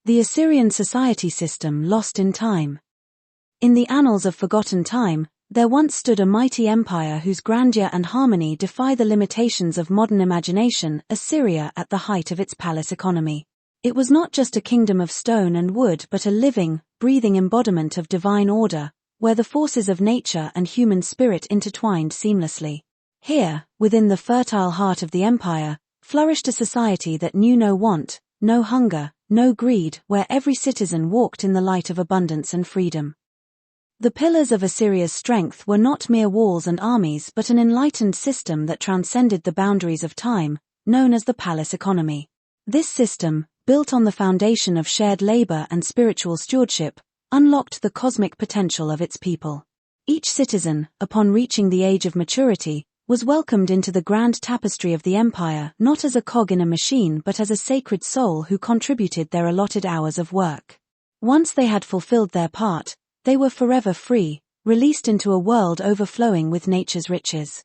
The Assyrian society system lost in time. In the annals of forgotten time, there once stood a mighty empire whose grandeur and harmony defy the limitations of modern imagination, Assyria at the height of its palace economy. It was not just a kingdom of stone and wood but a living, breathing embodiment of divine order, where the forces of nature and human spirit intertwined seamlessly. Here, within the fertile heart of the empire, flourished a society that knew no want, no hunger, no greed, where every citizen walked in the light of abundance and freedom. The pillars of Assyria's strength were not mere walls and armies but an enlightened system that transcended the boundaries of time, known as the palace economy. This system, built on the foundation of shared labor and spiritual stewardship, unlocked the cosmic potential of its people. Each citizen, upon reaching the age of maturity, was welcomed into the grand tapestry of the empire not as a cog in a machine but as a sacred soul who contributed their allotted hours of work. Once they had fulfilled their part, they were forever free, released into a world overflowing with nature's riches.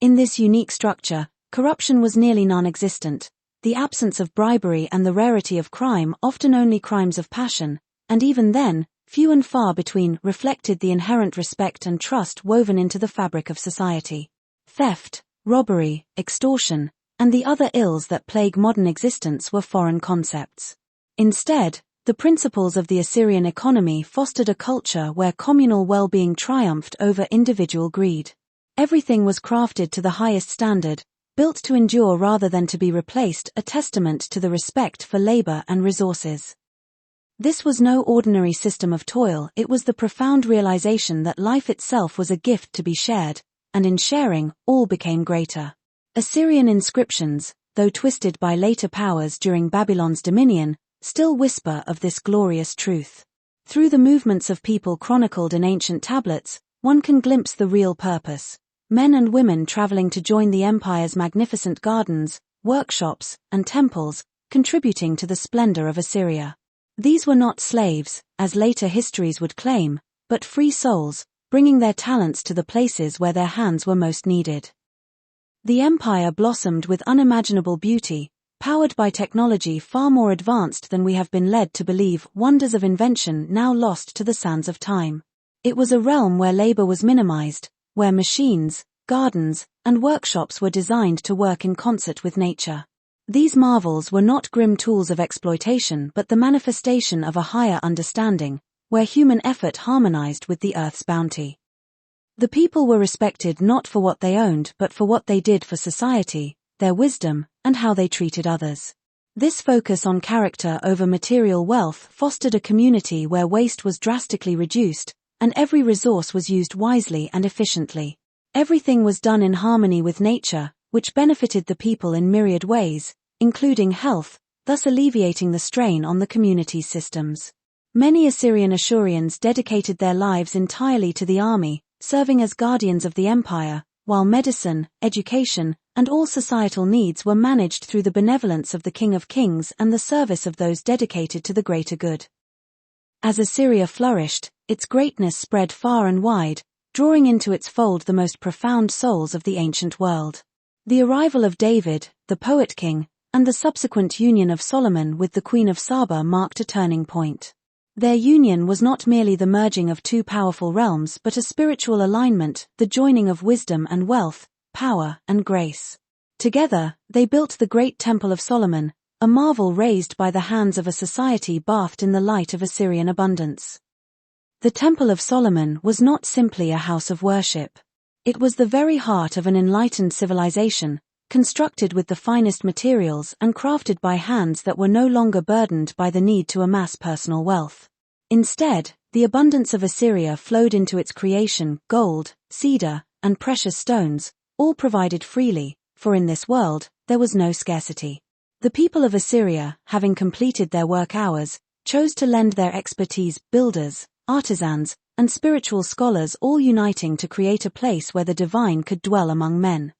In this unique structure, corruption was nearly non-existent, the absence of bribery and the rarity of crime, often only crimes of passion, and even then, few and far between, reflected the inherent respect and trust woven into the fabric of society. Theft, robbery, extortion, and the other ills that plague modern existence were foreign concepts. Instead, the principles of the Assyrian economy fostered a culture where communal well-being triumphed over individual greed. Everything was crafted to the highest standard, built to endure rather than to be replaced, a testament to the respect for labor and resources. This was no ordinary system of toil, it was the profound realization that life itself was a gift to be shared, and in sharing, all became greater. Assyrian inscriptions, though twisted by later powers during Babylon's dominion, still whisper of this glorious truth. Through the movements of people chronicled in ancient tablets, one can glimpse the real purpose. Men and women traveling to join the empire's magnificent gardens, workshops, and temples, contributing to the splendor of Assyria. These were not slaves, as later histories would claim, but free souls, bringing their talents to the places where their hands were most needed. The empire blossomed with unimaginable beauty, powered by technology far more advanced than we have been led to believe, wonders of invention now lost to the sands of time. It was a realm where labor was minimized, where machines, gardens, and workshops were designed to work in concert with nature. These marvels were not grim tools of exploitation but the manifestation of a higher understanding, where human effort harmonized with the earth's bounty. The people were respected not for what they owned but for what they did for society, their wisdom, and how they treated others. This focus on character over material wealth fostered a community where waste was drastically reduced, and every resource was used wisely and efficiently. Everything was done in harmony with nature, which benefited the people in myriad ways, including health, thus alleviating the strain on the community's systems. Many Assyrian Ashurians dedicated their lives entirely to the army, serving as guardians of the empire, while medicine, education, and all societal needs were managed through the benevolence of the King of Kings and the service of those dedicated to the greater good. As Assyria flourished, its greatness spread far and wide, drawing into its fold the most profound souls of the ancient world. The arrival of David, the poet king, and the subsequent union of Solomon with the Queen of Saba marked a turning point. Their union was not merely the merging of two powerful realms but a spiritual alignment, the joining of wisdom and wealth, power and grace. Together, they built the great Temple of Solomon, a marvel raised by the hands of a society bathed in the light of Assyrian abundance. The Temple of Solomon was not simply a house of worship. It was the very heart of an enlightened civilization, constructed with the finest materials and crafted by hands that were no longer burdened by the need to amass personal wealth. Instead, the abundance of Assyria flowed into its creation, gold, cedar, and precious stones, all provided freely, for in this world, there was no scarcity. The people of Assyria, having completed their work hours, chose to lend their expertise, builders, artisans, and spiritual scholars all uniting to create a place where the divine could dwell among men.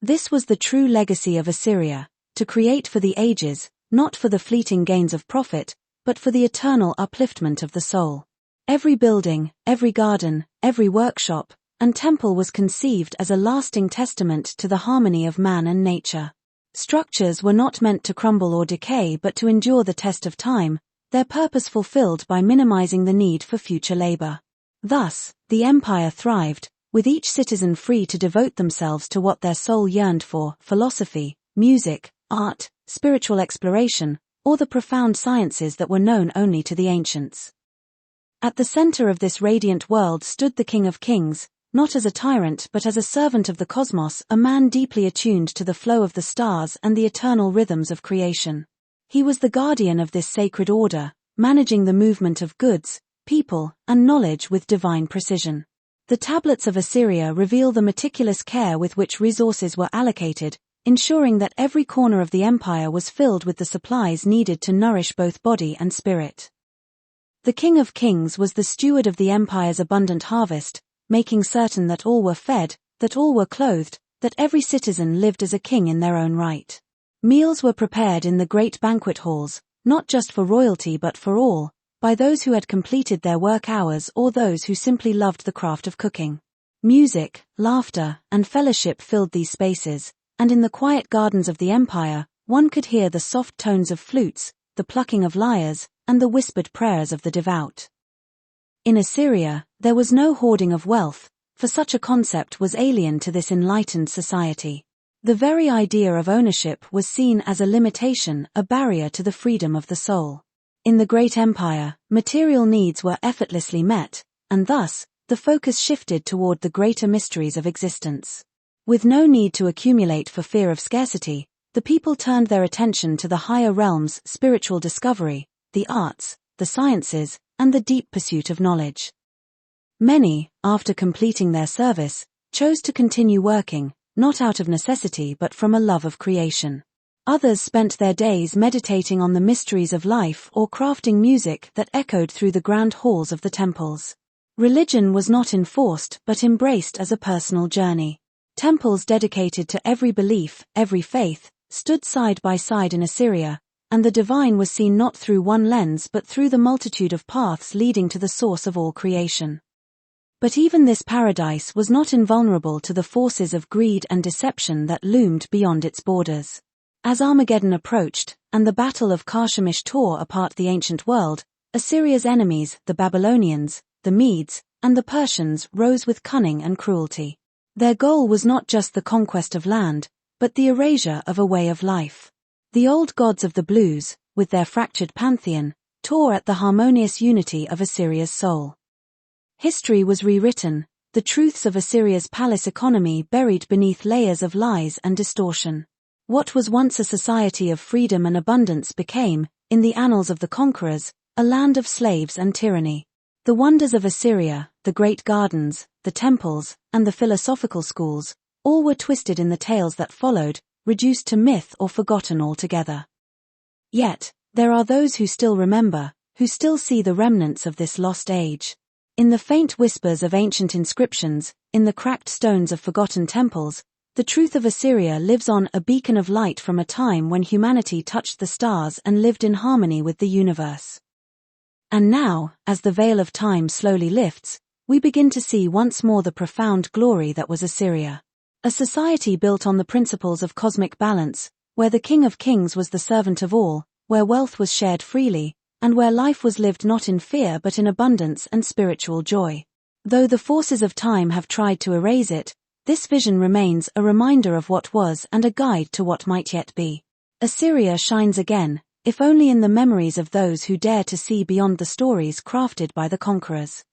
This was the true legacy of Assyria, to create for the ages, not for the fleeting gains of profit, but for the eternal upliftment of the soul. Every building, every garden, every workshop, and temple was conceived as a lasting testament to the harmony of man and nature. Structures were not meant to crumble or decay but to endure the test of time, their purpose fulfilled by minimizing the need for future labor. Thus, the empire thrived, with each citizen free to devote themselves to what their soul yearned for: philosophy, music, art, spiritual exploration, or the profound sciences that were known only to the ancients. At the center of this radiant world stood the King of Kings, not as a tyrant but as a servant of the cosmos, a man deeply attuned to the flow of the stars and the eternal rhythms of creation. He was the guardian of this sacred order, managing the movement of goods, people, and knowledge with divine precision. The tablets of Assyria reveal the meticulous care with which resources were allocated, ensuring that every corner of the empire was filled with the supplies needed to nourish both body and spirit. The King of Kings was the steward of the empire's abundant harvest, making certain that all were fed, that all were clothed, that every citizen lived as a king in their own right. Meals were prepared in the great banquet halls, not just for royalty but for all, by those who had completed their work hours or those who simply loved the craft of cooking. Music, laughter, and fellowship filled these spaces, and in the quiet gardens of the empire, one could hear the soft tones of flutes, the plucking of lyres, and the whispered prayers of the devout. In Assyria, there was no hoarding of wealth, for such a concept was alien to this enlightened society. The very idea of ownership was seen as a limitation, a barrier to the freedom of the soul. In the great empire, material needs were effortlessly met, and thus, the focus shifted toward the greater mysteries of existence. With no need to accumulate for fear of scarcity, the people turned their attention to the higher realms: spiritual discovery, the arts, the sciences, and the deep pursuit of knowledge. Many, after completing their service, chose to continue working, not out of necessity but from a love of creation. Others spent their days meditating on the mysteries of life or crafting music that echoed through the grand halls of the temples. Religion was not enforced but embraced as a personal journey. Temples dedicated to every belief, every faith, stood side by side in Assyria, and the divine was seen not through one lens but through the multitude of paths leading to the source of all creation. But even this paradise was not invulnerable to the forces of greed and deception that loomed beyond its borders. As Armageddon approached, and the Battle of Carchemish tore apart the ancient world, Assyria's enemies, the Babylonians, the Medes, and the Persians, rose with cunning and cruelty. Their goal was not just the conquest of land, but the erasure of a way of life. The old gods of the blues, with their fractured pantheon, tore at the harmonious unity of Assyria's soul. History was rewritten, the truths of Assyria's palace economy buried beneath layers of lies and distortion. What was once a society of freedom and abundance became, in the annals of the conquerors, a land of slaves and tyranny. The wonders of Assyria, the great gardens, the temples, and the philosophical schools, all were twisted in the tales that followed, reduced to myth or forgotten altogether. Yet, there are those who still remember, who still see the remnants of this lost age. In the faint whispers of ancient inscriptions, in the cracked stones of forgotten temples, the truth of Assyria lives on, a beacon of light from a time when humanity touched the stars and lived in harmony with the universe. And now, as the veil of time slowly lifts, we begin to see once more the profound glory that was Assyria. A society built on the principles of cosmic balance, where the King of Kings was the servant of all, where wealth was shared freely, and where life was lived not in fear but in abundance and spiritual joy. Though the forces of time have tried to erase it, this vision remains a reminder of what was and a guide to what might yet be. Assyria shines again, if only in the memories of those who dare to see beyond the stories crafted by the conquerors.